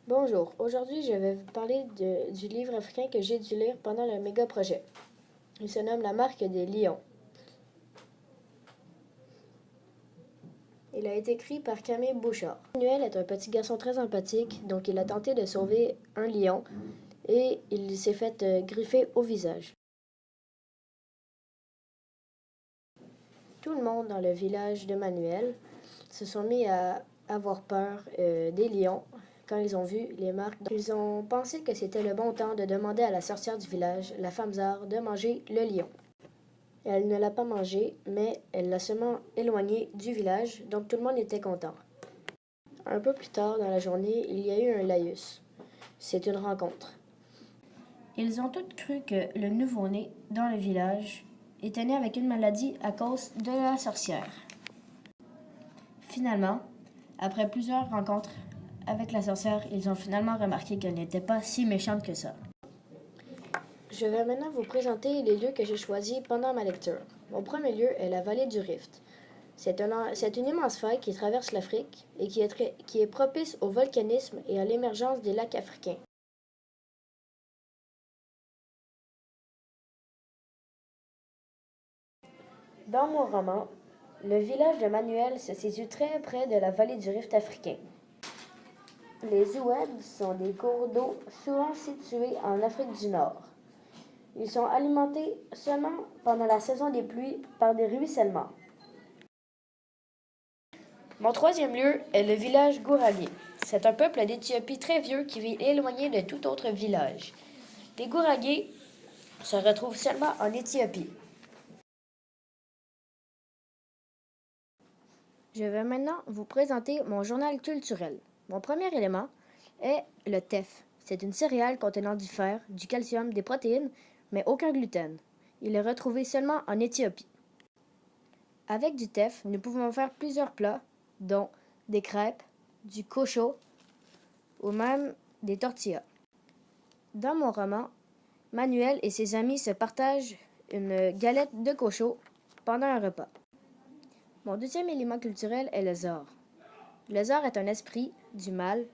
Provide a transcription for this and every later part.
Bonjour, aujourd'hui je vais vous parler du livre africain que j'ai dû lire pendant le méga projet. Il se nomme La marque des lions. Il a été écrit par Camille Bouchard. Manuel est un petit garçon très empathique, donc il a tenté de sauver un lion et il s'est fait griffer au visage. Tout le monde dans le village de Manuel se sont mis à avoir peur des lions quand ils ont vu les marques. Ils ont pensé que c'était le bon temps de demander à la sorcière du village, la femme Zare, de manger le lion. Elle ne l'a pas mangé, mais elle l'a seulement éloigné du village, donc tout le monde était content. Un peu plus tard dans la journée, il y a eu un laïus. C'est une rencontre. Ils ont tous cru que le nouveau-né dans le village était né avec une maladie à cause de la sorcière. Finalement, après plusieurs rencontres avec la sorcière, ils ont finalement remarqué qu'elle n'était pas si méchante que ça. Je vais maintenant vous présenter les lieux que j'ai choisis pendant ma lecture. Mon premier lieu est la vallée du Rift. C'est une immense faille qui traverse l'Afrique et qui est propice au volcanisme et à l'émergence des lacs africains. Dans mon roman, le village de Manuel se situe très près de la vallée du Rift africain. Les oueds sont des cours d'eau souvent situés en Afrique du Nord. Ils sont alimentés seulement pendant la saison des pluies par des ruissellements. Mon troisième lieu est le village Gouragé. C'est un peuple d'Éthiopie très vieux qui vit éloigné de tout autre village. Les Gouragés se retrouvent seulement en Éthiopie. Je vais maintenant vous présenter mon journal culturel. Mon premier élément est le teff. C'est une céréale contenant du fer, du calcium, des protéines, mais aucun gluten. Il est retrouvé seulement en Éthiopie. Avec du teff, nous pouvons faire plusieurs plats, dont des crêpes, du cochot ou même des tortillas. Dans mon roman, Manuel et ses amis se partagent une galette de cochot pendant un repas. Mon deuxième élément culturel est le Zar. Le Zar est un esprit du mal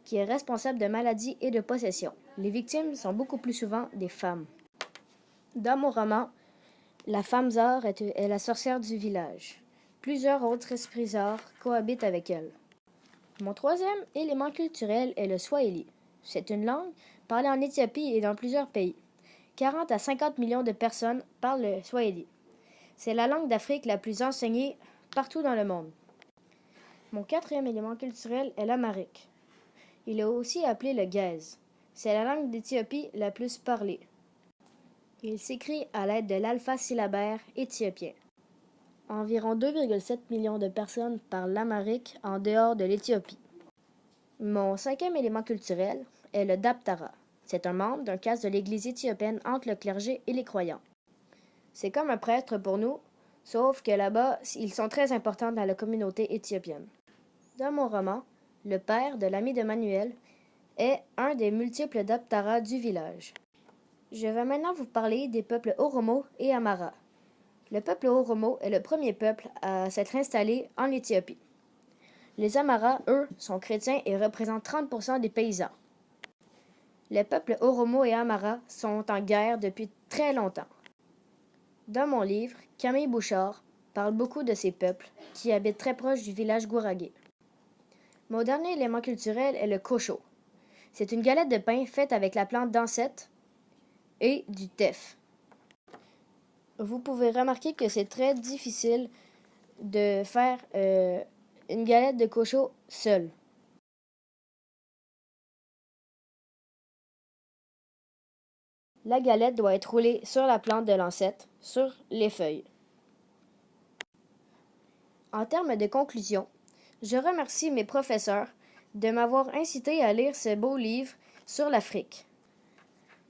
qui est responsable de maladies et de possessions. Les victimes sont beaucoup plus souvent des femmes. Dans mon roman, la femme Zar est la sorcière du village. Plusieurs autres esprits Zar cohabitent avec elle. Mon troisième élément culturel est le Swahili. C'est une langue parlée en Éthiopie et dans plusieurs pays. 40 à 50 millions de personnes parlent le Swahili. C'est la langue d'Afrique la plus enseignée partout dans le monde. Mon quatrième élément culturel est l'amharique. Il est aussi appelé le gaze. C'est la langue d'Éthiopie la plus parlée. Il s'écrit à l'aide de l'alpha-syllabaire éthiopien. Environ 2,7 millions de personnes parlent l'amharique en dehors de l'Éthiopie. Mon cinquième élément culturel est le Daptara. C'est un membre d'un caste de l'Église éthiopienne entre le clergé et les croyants. C'est comme un prêtre pour nous, sauf que là-bas, ils sont très importants dans la communauté éthiopienne. Dans mon roman, le père de l'ami de Manuel est un des multiples Daptara du village. Je vais maintenant vous parler des peuples Oromo et Amara. Le peuple Oromo est le premier peuple à s'être installé en Éthiopie. Les Amara, eux, sont chrétiens et représentent 30% des paysans. Les peuples Oromo et Amara sont en guerre depuis très longtemps. Dans mon livre, Camille Bouchard parle beaucoup de ces peuples qui habitent très proche du village Gouragé. Mon dernier élément culturel est le cochot. C'est une galette de pain faite avec la plante d'ancette et du teff. Vous pouvez remarquer que c'est très difficile de faire une galette de cochon seule. La galette doit être roulée sur la plante de l'ancêtre, sur les feuilles. En termes de conclusion, je remercie mes professeurs de m'avoir incité à lire ce beau livre sur l'Afrique.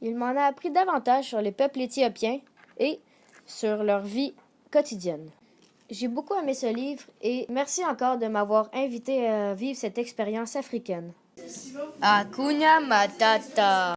Il m'en a appris davantage sur les peuples éthiopiens et sur leur vie quotidienne. J'ai beaucoup aimé ce livre et merci encore de m'avoir invité à vivre cette expérience africaine. Hakuna Matata.